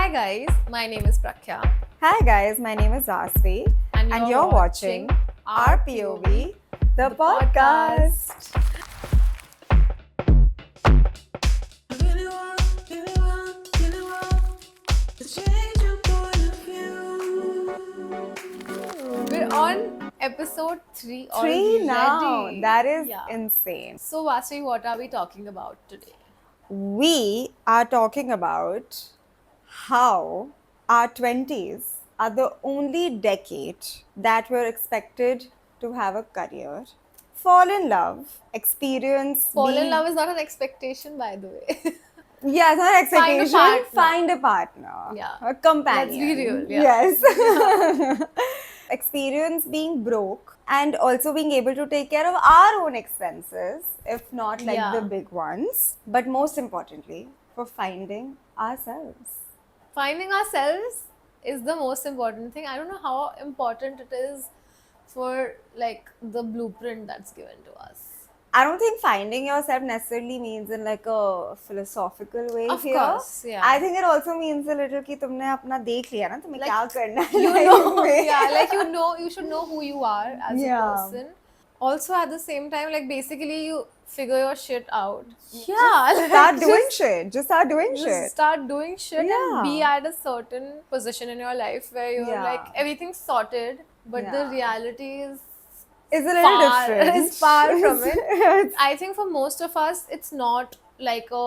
Hi guys, my name is Prakya Hi guys, my name is Asvi and you're watching our POV, the podcast. We're on episode 3 Three now, already. that is Yeah. insane. So Vasvi, what are we talking about today? We are talking about how our 20s are the only decade that we're expected to have a career, fall in love, experience Fall in being. love is not an expectation, by the way. Yeah, it's not an Find a expectation. partner. Find a partner. Yeah. A companion. Let's be real, yeah. Yes. Experience being broke and also being able to take care of our own expenses, if not like Yeah. the big ones. But most importantly, for finding ourselves. Finding ourselves is the most important thing. I don't know how important it is for like the blueprint that's given to us. I don't think finding yourself necessarily means in like a philosophical way Of here. course, yeah. I think it also means a little कि तुमने अपना देख लिया ना तुम्हें Like, क्या करना है you life know, में. yeah, like you should know who you are as Yeah. a person. Also, at the same time, like basically you figure your shit out. Yeah, Just like, start doing shit. Just start doing just shit. start doing shit and be Yeah. at a certain position in your life where you're Yeah. like everything's sorted, but the Yeah. reality is It's a little far, different. is far from it. It's- I think for most of us, it's not like a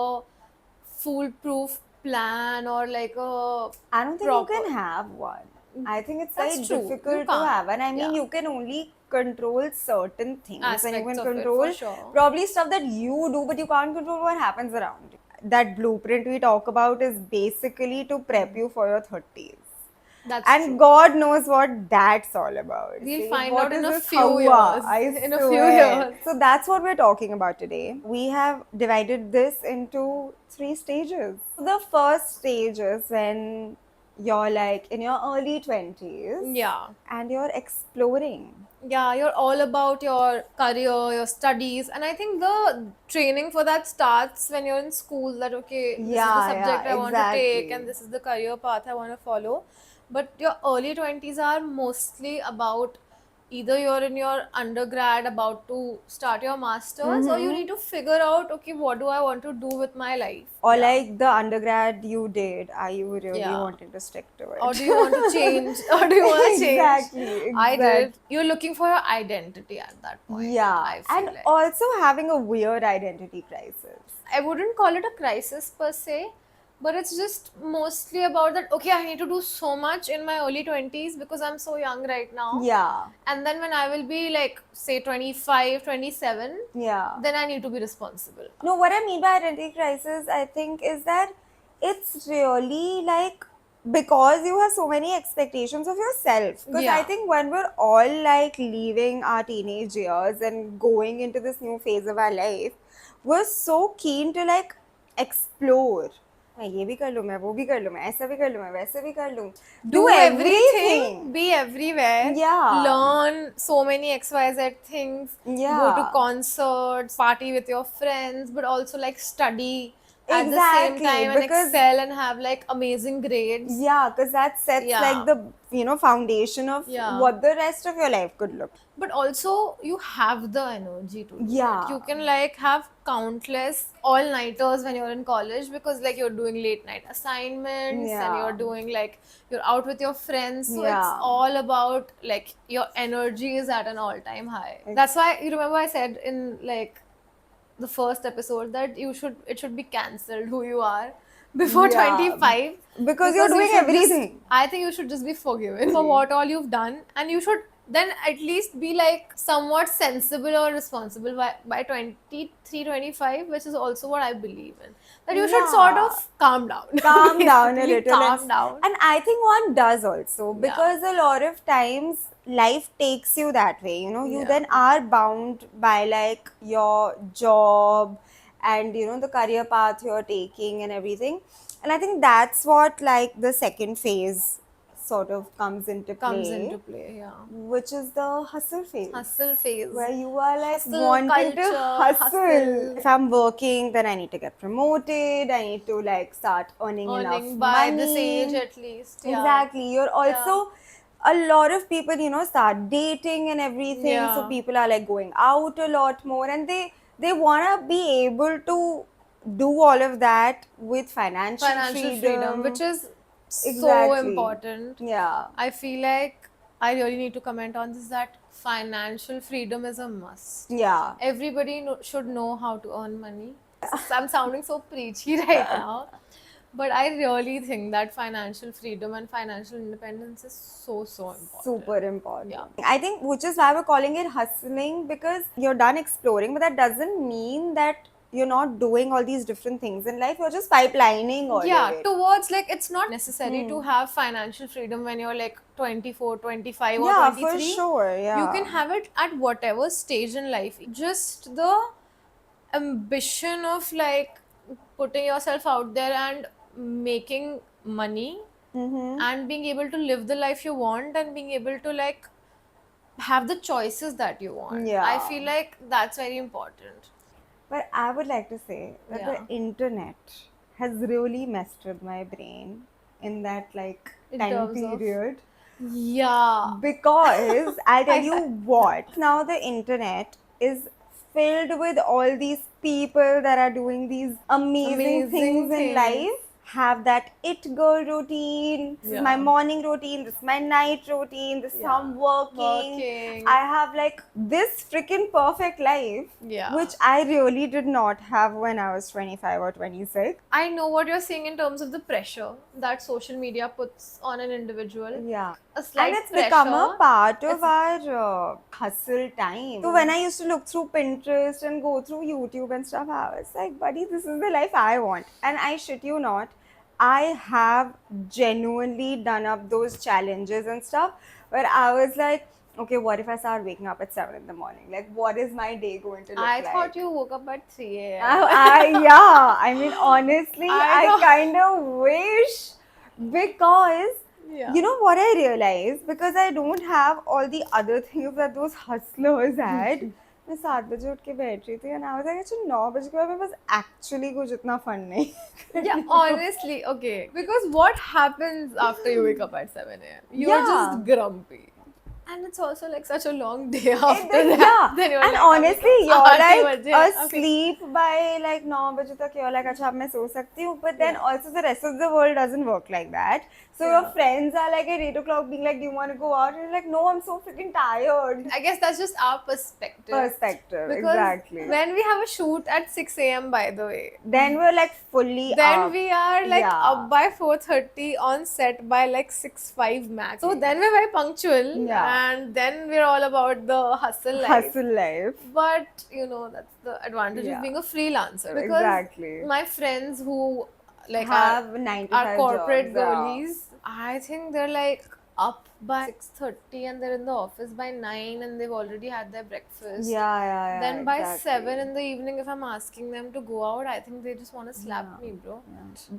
foolproof plan or like a I don't think proper- you can have one. I think it's That's very true. You difficult to can't. have, and I mean Yeah. you can only control certain things, and you Aspects can of it, control for sure. probably stuff that you do, but you can't control what happens around you. That blueprint we talk about is basically to prep you for your 30s. That's And true. God knows what that's all about. We'll See, find what out in is a this few Hawa? years. I In a few swear. years. So that's what we're talking about today. We have divided this into 3 stages. The first stage is when you're like in your early 20s Yeah. and you're exploring. Yeah, you're all about your career, your studies, and I think the training for that starts when you're in school. That okay, this is the Yeah, subject yeah, I want to take, exactly. and this is the career path I want to follow. But your early 20s are mostly about either you're in your undergrad about to start your masters, or you need to figure out okay, what do I want to do with my life? Or Yeah. like the undergrad you did, are you really Yeah. wanting to stick to it? Or do you want to change? Or do you want to change? Exactly, I did. exactly. You're looking for your identity at that point. Yeah, I feel and like. also having a weird identity crisis. I wouldn't call it a crisis per se, but it's just mostly about that. Okay, I need to do so much in my early 20s because I'm so young right now. Yeah, And then when I will be like, say, 25, 27, yeah. then I need to be responsible. No, what I mean by identity crisis, I think, is that it's really like because you have so many expectations of yourself. Because I Yeah. think when we're all like leaving our teenage years and going into this new phase of our life, we're so keen to like explore. मैं ये भी कर लूँ, मैं वो भी कर लूँ, मैं ऐसा भी कर लूँ, मैं वैसे भी कर लूँ. Do everything. Be everywhere. Yeah. Learn so many XYZ things. Go to Yeah. concerts, party with your friends, but also like study at the same Exactly, time and because- excel and have like amazing grades. Yeah, because that sets Yeah. like the foundation of Yeah. what the rest of your life could look. But also you have the energy to do Yeah. it. You can like have countless all-nighters when you're in college because like you're doing late night assignments and Yeah. you're doing like you're out with your friends. So Yeah. it's all about like your energy is at an all-time high. That's why you remember I said in like the first episode that it should be cancelled who you are before Yeah. 25 Because you're you doing should everything. just- I think you should just be forgiven for what all you've done, and you should then at least be like somewhat sensible or responsible by 23, 25, which is also what I believe in. That you should sort Yeah. of calm down. Calm down a Basically, little. Calm down. And I think one does also because a lot of times life takes you that way. You Yeah. then are bound by like your job and the career path you're taking and everything. And I think that's what like the second phase sort of comes into play, yeah. which is the hustle phase. Hustle phase. Where you are like Hustle wanting to culture, hustle. hustle. If I'm working, then I need to get promoted. I need to like start earning enough by money. this age at least. Yeah. Exactly. You're also a lot of people, start dating and everything. So Yeah. people are like going out a lot more, and they wanna be able to do all of that with financial freedom, which is so Exactly. important. Yeah. I feel like I really need to comment on this, that financial freedom is a must. Yeah. Everybody should know how to earn money. I'm sounding so preachy right now, but I really think that financial freedom and financial independence is so important. Super important. Yeah. I think which is why we're calling it hustling, because you're done exploring, but that doesn't mean that you're not doing all these different things in life. You're just pipelining all of it. Towards like it's not necessary to have financial freedom when you're like 24, 25 or Yeah, 23. for sure. Yeah. You can have it at whatever stage in life. Just the ambition of like putting yourself out there and making money and being able to live the life you want and being able to like have the choices that you want. Yeah. I feel like that's very important. But I would like to say that Yeah. the internet has really messed with my brain in that like In time terms of- period. Yeah. Because I'll tell you what, now the internet is filled with all these people that are doing these amazing things in life. Have that it girl routine, this is my morning routine, this is my night routine, this is how I'm working. I have like this freaking perfect life, which I really did not have when I was 25 or 26. I know what you're saying in terms of the pressure that social media puts on an individual. Yeah. A slight And it's pressure. become a part of our hustle time. So when I used to look through Pinterest and go through YouTube and stuff, I was like, buddy, this is the life I want. And I shit you not, I have genuinely done up those challenges and stuff where I was like, okay, what if I start waking up at 7 in the morning? Like, what is my day going to look like? I thought you woke up at 3 a.m. Yeah, I mean, honestly, I kind of wish, because you know what I realized? Because I don't have all the other things that those hustlers had. मैं 7 बजे उठ के बैठ रही थी and I was like, अच्छा 9 बजे के बाद मेरे पास actually कुछ इतना fun नहीं. Yeah, honestly, okay. Because what happens after you wake up at 7 a.m.? You're just grumpy. And it's also like such a long day after that. Yeah. Then you're And like, honestly, you're like baje. asleep by like 9 बजे तक. You're like, अच्छा अब मैं सो सकती हूँ. But then also the rest of the world doesn't work like that. So your friends are like at 8 o'clock being like, do you want to go out? And you're like, no, I'm so freaking tired. I guess that's just our perspective. Because exactly. When we have a shoot at 6 a.m. by the way. Then we're like fully Then up. we are like up by 4:30 on set by like 6:05 max. So then we're very punctual. And then we're all about the hustle life. Hustle life. But you know, that's the advantage of being a freelancer. Because my friends who like have 9 to 5 are corporate jobs, girlies, I think they're like up by 6:30 and they're in the office by 9 and they've already had their breakfast. Yeah. Then by 7 in the evening, if I'm asking them to go out, I think they just want to slap me, bro.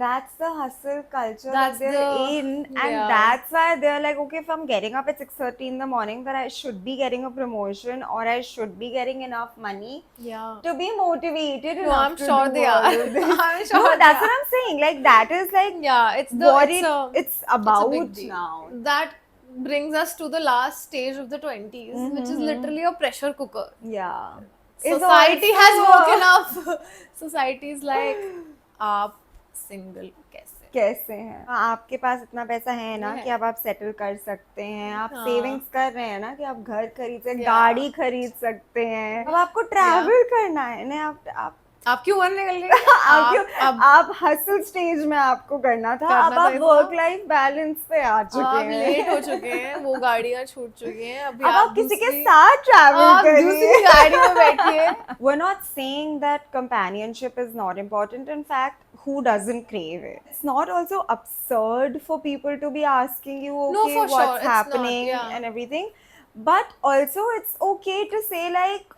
That's the hustle culture that they're in, and that's why they're like, okay, if I'm getting up at 6:30 in the morning, then I should be getting a promotion or I should be getting enough money to be motivated enough. I'm sure they are. I'm sure. No, that's what I'm saying. Like that is like it's the what it's about now. That brings us to the last stage of the 20s, which is literally a pressure cooker. Yeah. Society has woken up. Society is like, आप single कैसे हैं? आपके पास इतना पैसा है ना कि अब आप सेटल कर सकते हैं. आप सेविंग्स कर रहे हैं ना कि आप घर खरीद सकते हैं, गाड़ी खरीद सकते हैं. अब आपको ट्रैवल करना है ना. आप क्यों वन निकल गए? आप हसल स्टेज में आपको करना था. अब आप वर्क लाइफ बैलेंस पे आ चुके हैं. आप लेट हो चुके हैं. वो गाड़ियाँ छूट चुकी हैं. अब आप किसी के साथ ट्रैवल करिए. दूसरी गाड़ी में बैठिए. We're not saying that companionship is not important. In fact, who doesn't crave it? It's not also absurd for people to be asking you, okay, what's happening and everything. But also, it's okay to say like,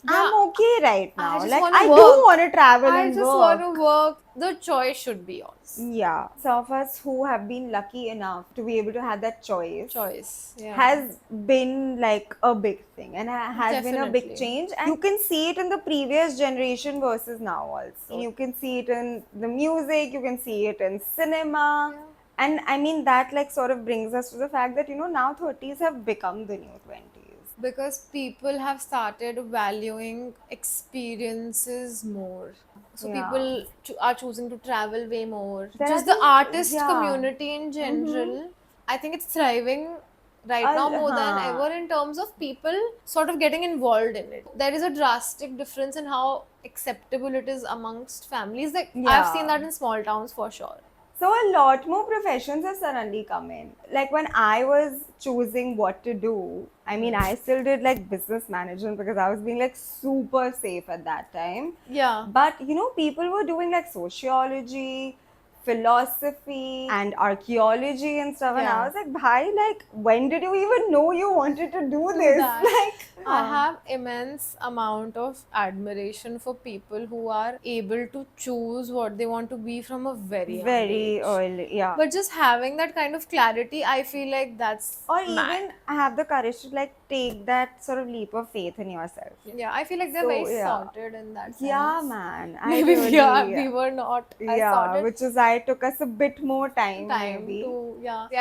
I'm okay right now. I just Like, want I to do work. want to travel I and just work. want to work. The choice should be yours. Yeah. Some of us who have been lucky enough to be able to have that choice Choice. Yeah. has been like a big thing and has been a big Definitely. change. And you can see it in the previous generation versus now also. And you can see it in the music, you can see it in cinema. Yeah. And I mean, that like sort of brings us to the fact that, you know, now 30s have become the new 20s. Because people have started valuing experiences more. So Yeah. people are choosing to travel way more. There Just are the these- artist yeah. community in general, I think it's thriving right now more than Huh. ever in terms of people sort of getting involved in it. There is a drastic difference in how acceptable it is amongst families. Like I've seen Yeah. that in small towns for sure. So a lot more professions have suddenly come in. Like when I was choosing what to do, I mean, I still did like business management because I was being like super safe at that time. Yeah. But you know, people were doing like sociology, philosophy, and archaeology and stuff. And I Yeah. was like, bhai, like, when did you even know you wanted to do Do this? that. Like, I have immense amount of admiration for people who are able to choose what they want to be from a very young very age. early, yeah. But just having that kind of clarity, I feel like that's Or mad. even have the courage to like take that sort of leap of faith in yourself. Yeah, I feel like they're So, very yeah. sorted in that sense. Yeah, man. I Maybe really, we were not as yeah, sorted. which is why it took us a bit more time maybe. To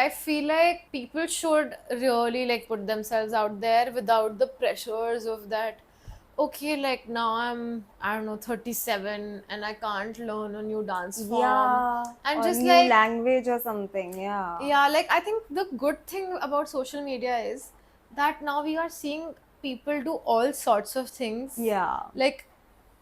I feel like people should really like put themselves out there without the pressures of that. Okay, like now I don't know 37 and I can't learn a new dance form. Yeah, And or just new like language or something. Yeah. yeah, like I think the good thing about social media is that now we are seeing people do all sorts of things. Yeah. Like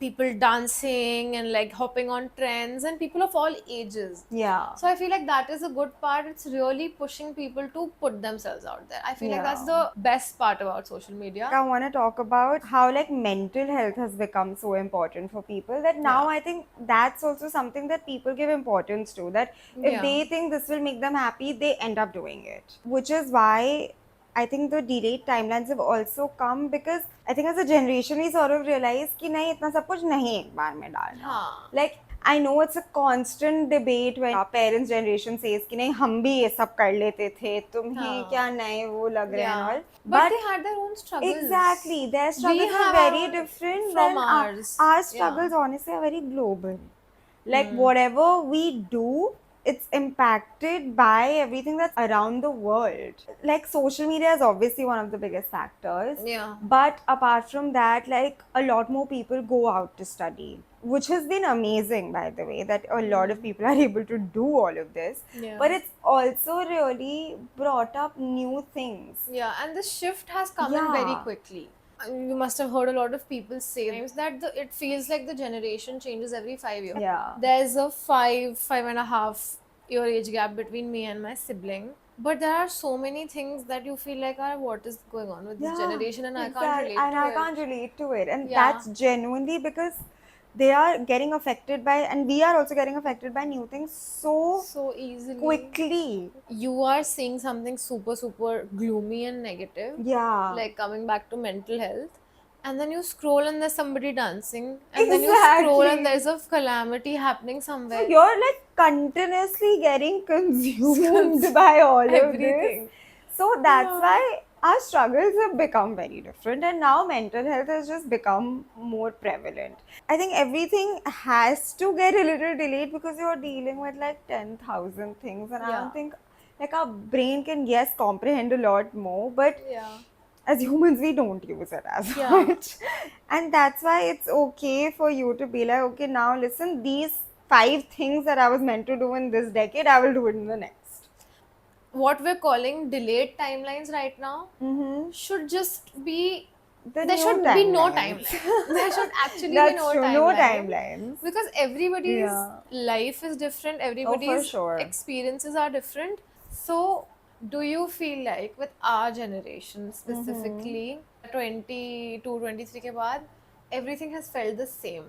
people dancing and like hopping on trends and people of all ages. Yeah. So I feel like that is a good part. It's really pushing people to put themselves out there. I feel like that's Yeah. the best part about social media. I want to talk about how like mental health has become so important for people that now Yeah. I think that's also something that people give importance to, that if Yeah. they think this will make them happy, they end up doing it, which is why I think the delayed timelines have also come, because I think as a generation we sort of realize कि नहीं इतना सब कुछ नहीं एक बार में डालना. हाँ. Like I know it's a constant debate when our parents' generation says कि नहीं हम भी ये सब कर लेते थे, तुम्हें हाँ. क्या नए वो लग रहे हैं and all. But they had their own struggles. Exactly, their struggles are have very our- different from than ours. our struggles. Honestly, are very global. Like Hmm. whatever we do, it's impacted by everything that's around the world. Like social media is obviously one of the biggest factors. Yeah. But apart from that, like a lot more people go out to study, which has been amazing, by the way, that a lot of people are able to do all of this. Yeah. But it's also really brought up new things. Yeah, and the shift has come in very Yeah. quickly. You must have heard a lot of people say that it feels like the generation changes every 5 years. Yeah. There's a 5.5 year age gap between me and my sibling. But there are so many things that you feel like, what is going on with this generation, and I can't relate and to I it. can't relate to it. And Yeah. that's genuinely because they are getting affected by, and we are also getting affected by new things so easily. quickly. You are seeing something super gloomy and negative. Yeah. Like coming back to mental health, and then you scroll and there's somebody dancing, and then you scroll Exactly. and there's a calamity happening So somewhere. you're like continuously getting consumed by all of Everything. this. So that's Yeah. why our struggles have become very different, and now mental health has just become more prevalent. I think everything has to get a little delayed because you're dealing with like 10,000 things, and I Yeah. don't think like our brain can, yes, comprehend a lot more, but Yeah. as humans we don't use it as Yeah. much. And that's why it's okay for you to be like, okay, now listen, these 5 things that I was meant to do in this decade, I will do it in the next. What we're calling delayed timelines right now should just be The there new should be no timelines. timeline. There should actually That's be no true, timeline. no timelines. Because everybody's Yeah. life is different, everybody's sure. experiences are different. So do you feel like with our generation specifically 22 23 के बाद everything has felt the same,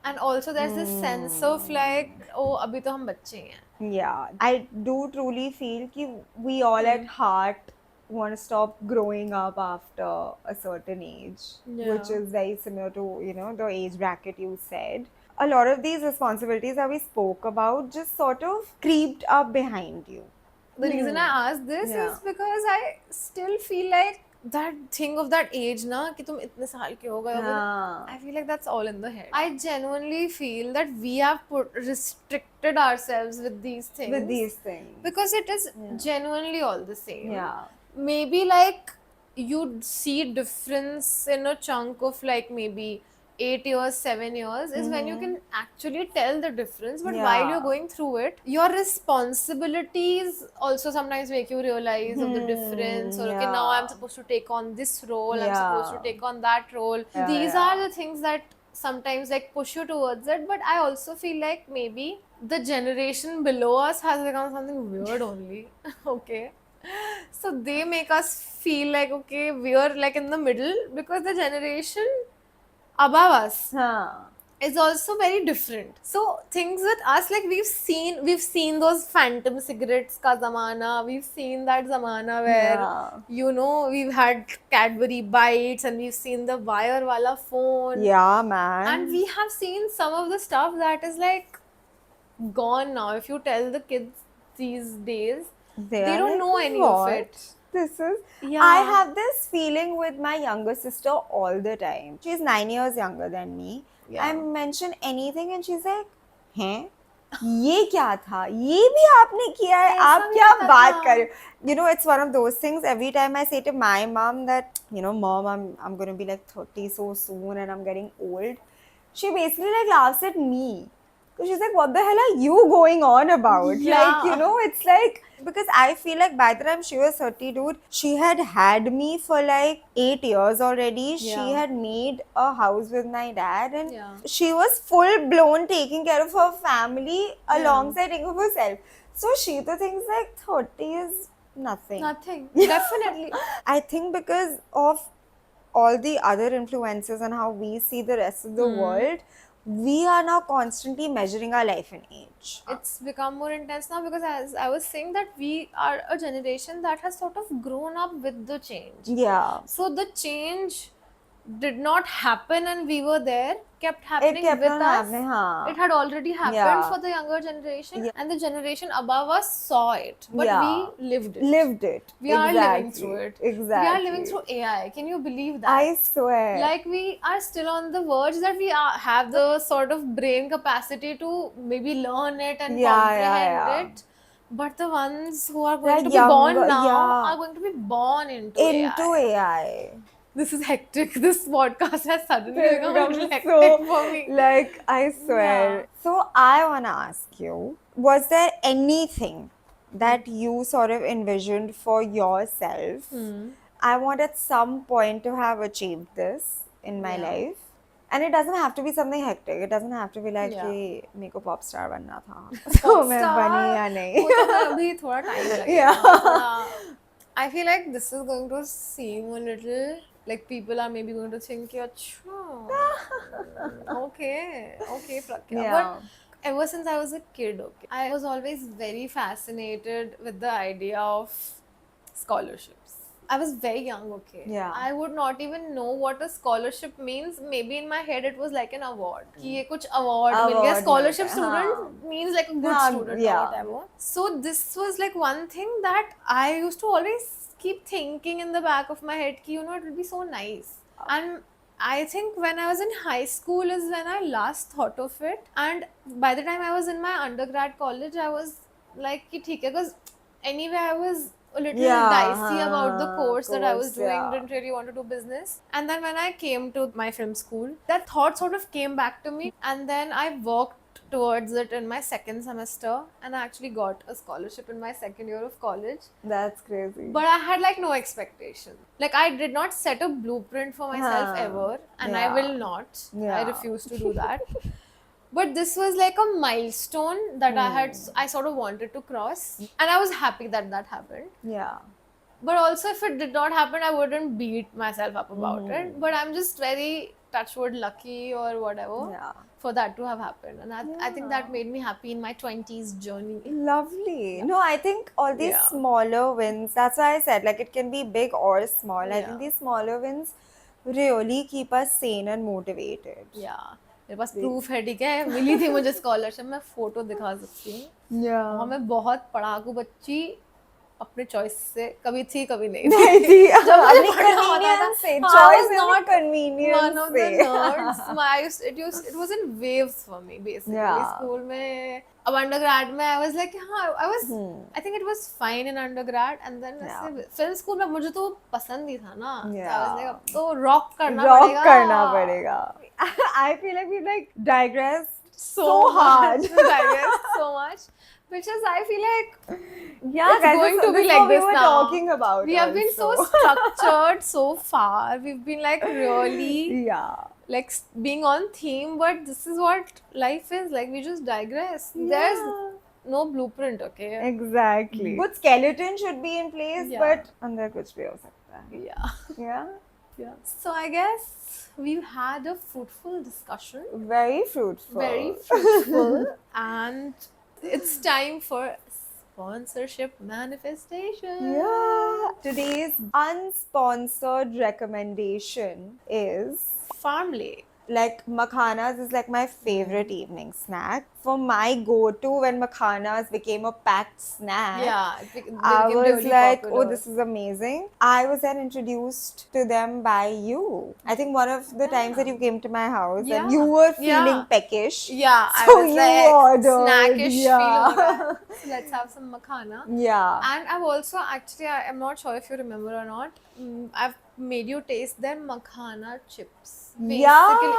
and also there's this sense of like, oh अभी तो हम बच्चे हैं. Yeah, I do truly feel कि we all at heart want to stop growing up after a certain age, which Yeah. is very similar to, you know, the age bracket you said. A lot of these responsibilities that we spoke about just sort of creeped up behind you. The reason I asked this Yeah. is because I still feel like that thing of that age na कि तुम इतने साल के हो गए हो, Yeah. I feel like that's all in the head. I genuinely feel that we have restricted ourselves with these things With these things. because it is genuinely all the same. Yeah. Maybe like you'd see difference in a chunk of like maybe 8 years, 7 years is when you can actually tell the difference. But while Yeah. you're going through it, your responsibilities also sometimes make you realize of the difference. Or okay, now I'm supposed to take on this role, I'm supposed to Yeah. take on that role. Yeah, These yeah. are the things that sometimes like push you towards it. But I also feel like maybe the generation below us has become something weird only. Okay. So they make us feel like okay, we're like in the middle because the generation above us Huh. is also very different. So things with us, like we've seen those phantom cigarettes ka zamana, we've seen that zamana where Yeah. you know we've had Cadbury bites and we've seen the wire wala phone. Yeah, man. And we have seen some of the stuff that is like gone now. If you tell the kids these days, they are don't like, know any what? of it. This is. Yeah. I have this feeling with my younger sister all the time. She's 9 years younger than me. Yeah. I mention anything and she's like, "हैं? ये क्या था? ये भी आपने किया है? ऐसा आप भी क्या होता बात था." कर रहे हो? You know, it's one of those things. Every time I say to my mom that, you know, mom, I'm going to be like 30 so soon and I'm getting old. She basically like laughs at me. Because she's like, what the hell are you going on about? Yeah. Like, you know, it's like, because I feel like by the time she was 30, dude, she had me for like 8 years already. She Yeah. had made a house with my dad and Yeah. she was full blown taking care of her family alongside taking care of herself. So she thinks like 30 is nothing. Nothing. Definitely. I think because of all the other influences and how we see the rest of the world, we are now constantly measuring our life in age. It's become more intense now because as I was saying that we are a generation that has sort of grown up with the change. Yeah. So the change did not happen and we were there, kept happening kept with on us. happening, huh. It had already happened Yeah. for the younger generation Yeah. and the generation above us saw it. But Yeah. we lived it. Lived it. We are living Exactly. through it. Exactly. We are living through AI. Can you believe that? I swear. Like we are still on the verge that we have the sort of brain capacity to maybe learn it and comprehend yeah. it. But the ones who are going They're to be born younger, now yeah. are going to be born into into AI. AI. This is hectic. This podcast has suddenly It's become a become little hectic so, for me. like, I swear. Yeah. So I want to ask you, was there anything that you sort of envisioned for yourself? I want at some point to have achieved this in my Yeah. life. And it doesn't have to be something hectic. It doesn't have to be like, Yeah. कि मेरे को pop star बनना था. तो मैं बनी या नहीं. वो तो मैं अभी थोड़ा time लगेगा. Yeah. थोड़ा- I feel like this is going to seem a little like people are maybe going to think कि अच्छा okay Pragya. Yeah. But ever since I was a kid, okay, I was always very fascinated with the idea of scholarships. I was very young, okay. Yeah. I would not even know what a scholarship means. Maybe in my head it was like an award. कि ये कुछ award मिल गया. Award Scholarship मिल गया, student means like a good हाँ, student yeah. or whatever. So this was like one thing that I used to always keep thinking in the back of my head कि you know it would be so nice. And I think when I was in high school is when I last thought of it. And by the time I was in my undergrad college, I was like कि ठीक है, because anyway I was a little dicey about the course that I was course, doing, yeah. didn't really want to do business. And then when I came to my film school, that thought sort of came back to me. And then I worked towards it in my second semester and I actually got a scholarship in my second year of college. That's crazy. But I had like no expectation. Like I did not set a blueprint for myself Huh. ever, and I Yeah. will not. I Yeah. refuse to do that. But this was like a milestone that I sort of wanted to cross, and I was happy that that happened. Yeah. But also, if it did not happen, I wouldn't beat myself up about it. But I'm just very touch wood lucky or whatever Yeah. for that to have happened. And I think that made me happy in my 20s journey. Lovely. No, I think all these Yeah. smaller wins, that's why I said, like, it can be big or small. I Yeah. think these smaller wins really keep us sane and motivated. Yeah. मेरे पास proof है, ठीक है, मिली थी मुझे scholarship, मैं photo दिखा सकती हूँ। Yeah. वहाँ मैं बहुत पढ़ाकू बच्ची अपने चॉइस से कभी थी कभी नहीं नहीं थी। जब मुझे अपनी पढ़ना होता था, convenience से, हाँ, I choice was and not convenience one of the से। nerds. It was in waves for me basically. Yeah. School में अब undergrad में I was like हाँ I think it was fine in undergrad and then Yeah. ऐसे film school में मुझे तो पसंद ही था ना, so I was Yeah. like अब तो rock करना Rock पड़ेगा। करना पड़ेगा। I feel like we like digressed so hard. Digress so much, which is I feel like Yeah, it's guys, going this- to be this like what we this were now. talking about. We have been so also. structured so far. We've been like really Yeah. like being on theme, but this is what life is like. We just digress. There's no blueprint, okay? Exactly. Good skeleton should be in place, Yeah. but अंदर कुछ भी हो सकता है. Yeah. Yeah. Yeah. So I guess we've had a fruitful discussion. Very fruitful. Very fruitful, and it's time for sponsorship manifestation. Yeah. Today's unsponsored recommendation is Farmley. like makhanas is like my favorite evening snack. For my go-to when makhanas became a packed snack. Yeah, it became I was really like, popular. oh, this is amazing. I was then introduced to them by you. I think one of the times that you came to my house Yeah. and you were feeling Yeah. peckish. Yeah, So I was you like ordered. snackish Yeah. feeling. So let's have some makhana. Yeah. And I've also actually, I'm not sure if you remember or not. I've made you taste their makhana chips. Basically,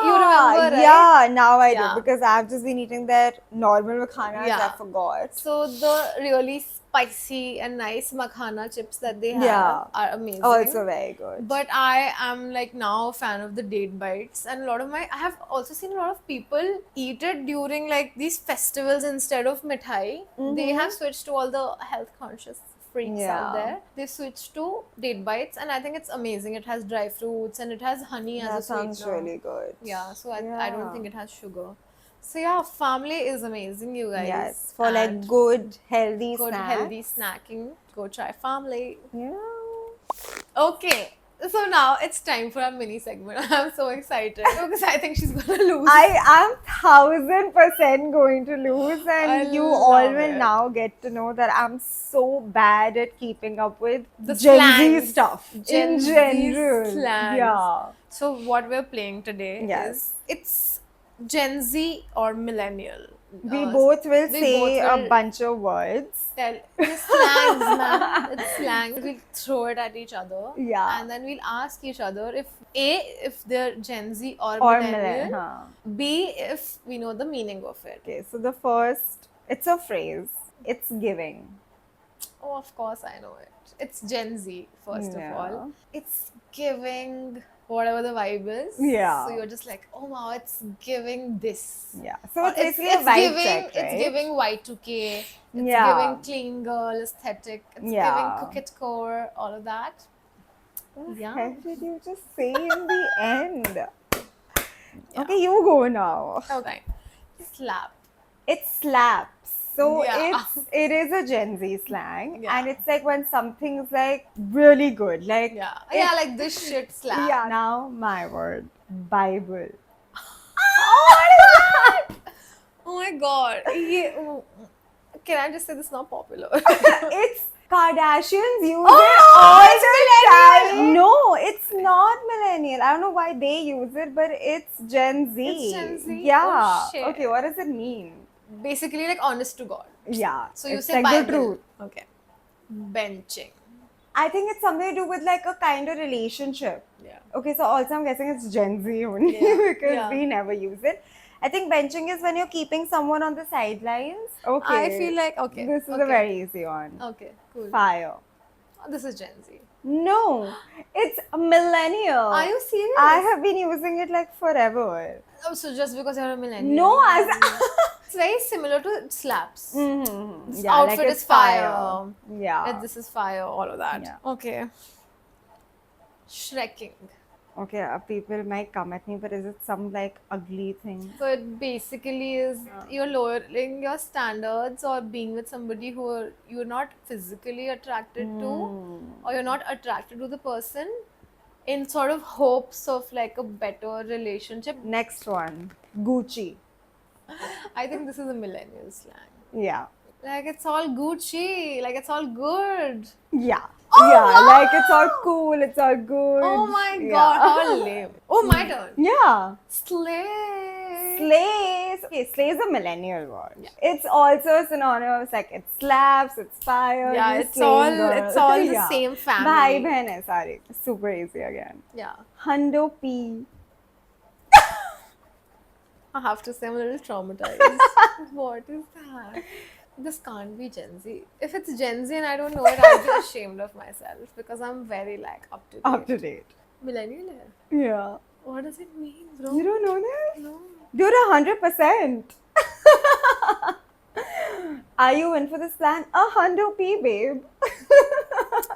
you remember, right? Yeah, now I do Yeah. because I've just been eating their normal makhanas. Yeah. I forgot. So the really spicy and nice makhana chips that they have Yeah. are amazing. Also very good. But I am like now a fan of the date bites, and a lot of I have also seen a lot of people eat it during like these festivals instead of mithai. They have switched to all the health conscious freaks Yeah. out there. They switched to date bites, and I think it's amazing. It has dry fruits and it has honey as that a sounds sweetener. really good. Yeah, so I don't Yeah. think it has sugar. So yeah, family is amazing, you guys. Yes, for like And good, healthy good snacks. healthy snacking. Go try family. Yeah. Okay, so now it's time for our mini segment. I'm so excited because I think she's gonna lose. I am 1000% going to lose, and I you all love will it. now get to know that I'm so bad at keeping up with The Gen Z slangs. stuff Gen in Z general. slangs. Yeah. So what we're playing today Yes. is it's Gen Z or millennial. We both will we say both a will bunch of words. tell it's slangs, man. It's slangs. We'll throw it at each other. Yeah. And then we'll ask each other if they're Gen Z or Or millennial. huh. B, if we know the meaning of it. Okay, so the first, it's a phrase. It's giving. Oh, of course I know it. It's Gen Z, first Yeah. of all. It's giving whatever the vibe is. Yeah. So you're just like, oh wow, it's giving this. Yeah. So Or it's basically a vibe giving, check, right? It's giving Y2K. It's Yeah. giving clean girl aesthetic. It's Yeah. giving cookit core, all of that. What the Yeah. heck did you just say in the end? Okay, you go now. Okay. Slap. It slaps. So Yeah. it is a Gen Z slang, Yeah. and it's like when something's like really good, like Yeah. Yeah, like this shit slap. yeah. Now my word, Bible. Oh my god. Can I just say this is not popular? It's Kardashians use Oh, it all it's the millennial. time. No, it's not millennial. I don't know why they use it, but it's Gen Z. It's Gen Z? Yeah. Oh, shit. Okay, what does it mean? Basically, like honest to God. Yeah. So you it's say like Bible. the truth. Okay. Benching. I think it's something to do with like a kind of relationship. Yeah. Okay, so also I'm guessing it's Gen Z only Yeah, because yeah. we never use it. I think benching is when you're keeping someone on the sidelines. Okay. I feel like okay. This is okay. a very easy one. Okay, cool. Fire. Oh, this is Gen Z. No, it's a millennial. Are you serious? I have been using it like forever. Oh, so just because you're a millennial? No, as It's very similar to slaps. Mhm. This Yeah, outfit like is it's fire. Yeah. This is fire. All of that. Yeah. Okay. Shrekking. Okay, people might come at me, but is it some like ugly thing? So it basically is you're lowering your standards or being with somebody who you're not physically attracted to, or you're not attracted to the person in sort of hopes of like a better relationship. Next one, Gucci. I think this is a millennial slang. Yeah. Like it's all Gucci, like it's all good. Yeah. Oh, yeah, wow. like it's all cool, it's all good. Oh my Yeah. god, how lame. Oh, my turn. Yeah. Slay. Slays. Okay, slay is a millennial word. It's also synonymous, like it slaps, it's fire. Yeah, you it's slay all girl. it's all the Yeah. same family. Bhai behan hai sare. Super easy again. Yeah. Hundo P. I have to say I'm a little traumatized. What is that? This can't be Gen Z. If it's Gen Z and I don't know it, I'll be ashamed of myself because I'm very like up to date. Up to date. Millennial hai. Yeah. What does it mean, bro? You don't know this? No. Dude, 100%. Are you in for this plan? A Hundo P, babe.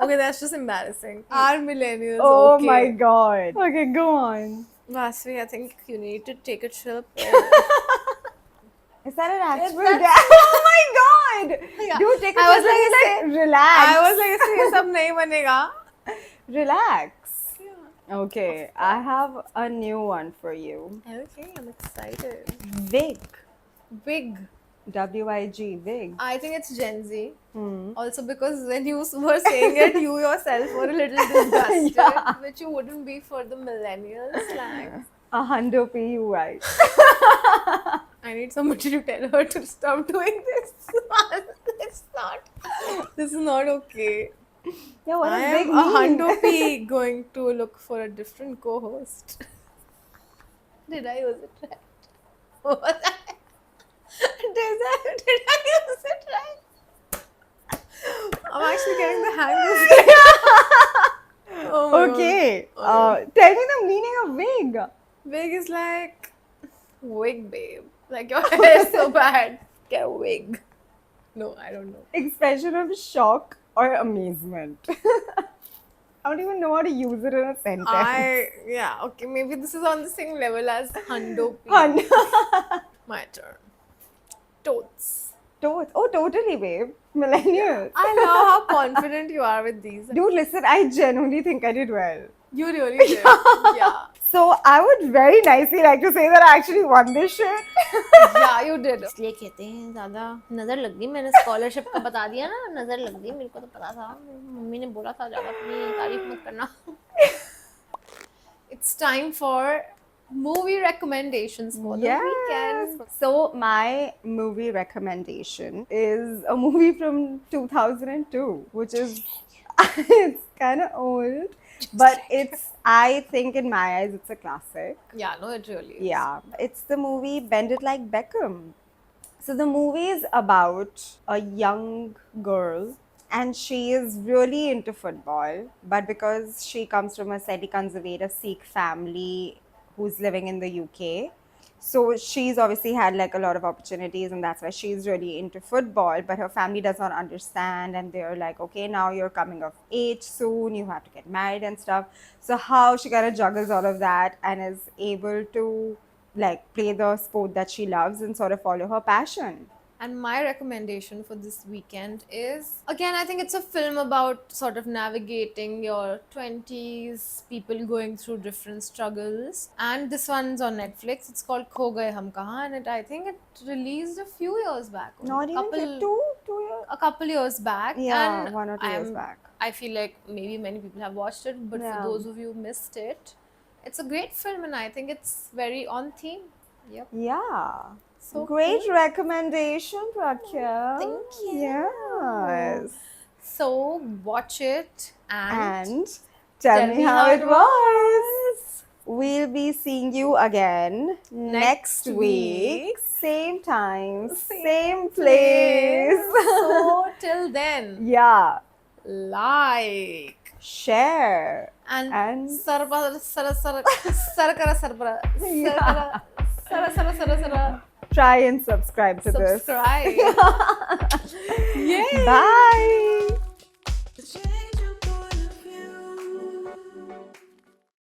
Okay, that's just embarrassing. Are millennials Oh okay? my god. Okay, go on. Vasvi, I think you need to take a chill pill. Is that an actual that's- dad? Oh my god! Yeah. Dude, take a I was second, like, relax. I was like, ये सब नहीं बनेगा. Relax. Okay, I have a new one for you. Okay, I'm excited. Wig. Wig. W-I-G, wig. I think it's Gen Z. Hmm. Also because when you were saying it, you yourself were a little disgusted, Yeah. which you wouldn't be for the millennial slang. A Hundo P, you right. I need somebody to tell her to stop doing this. This is not okay. Yeah, what I does wig am a mean? Hundo P going to look for a different co-host. Did I use it right? What was that? Did I use it right? I'm actually getting the hang of it. Oh my Okay. God. Tell me the meaning of wig. Wig is like wig, babe. Like your hair is so bad. Get a wig. No, I don't know. Expression of shock or amazement. I don't even know how to use it in a sentence. Yeah, okay, maybe this is on the same level as Hundo P. My turn. Totes. Totes. Oh, totally, babe. Millennials. I love how confident you are with these. Dude, listen, I genuinely think I did well. You really did. Yeah. So, I would very nicely like to say that I actually won this shit. Yeah, you did. इसलिए कहते हैं ज़्यादा नज़र लग गई मैंने scholarship का बता दिया ना नज़र लग गई मेरे को तो पता था मम्मी ने बोला था ज़्यादा अपनी तारीफ मत करना It's time for movie recommendations for the weekend. So, my movie recommendation is a movie from 2002, which is it's kind of old, but it's, I think in my eyes, it's a classic. Yeah, no, it really is. Yeah, it's the movie Bend It Like Beckham. So the movie is about a young girl and she is really into football, but because she comes from a slightly conservative Sikh family who's living in the UK, so she's obviously had like a lot of opportunities and that's why she's really into football, but her family does not understand and they're like, okay, now you're coming of age soon, you have to get married and stuff. So how she kind of juggles all of that and is able to like play the sport that she loves and sort of follow her passion. And my recommendation for this weekend is, again, I think it's a film about sort of navigating your 20s, people going through different struggles. And this one's on Netflix. It's called Kho Gaye Hum Kahan, and I think it released a few years back. Not even two years? A couple years back. Yeah, and 1 or 2 years back. I feel like maybe many people have watched it, but Yeah. for those of you who missed it, it's a great film and I think it's very on theme. Yep. Yeah. So Great cool. recommendation, Prakya. Thank you. Yes. So watch it and And tell me how it was. We'll be seeing you again next week. Same time, same place. So till then, Yeah. like Share. and And- sarpa sara sara sarakara sarpara Yeah. sara sara sara sara Try and subscribe to this. subscribe. Yay! Bye.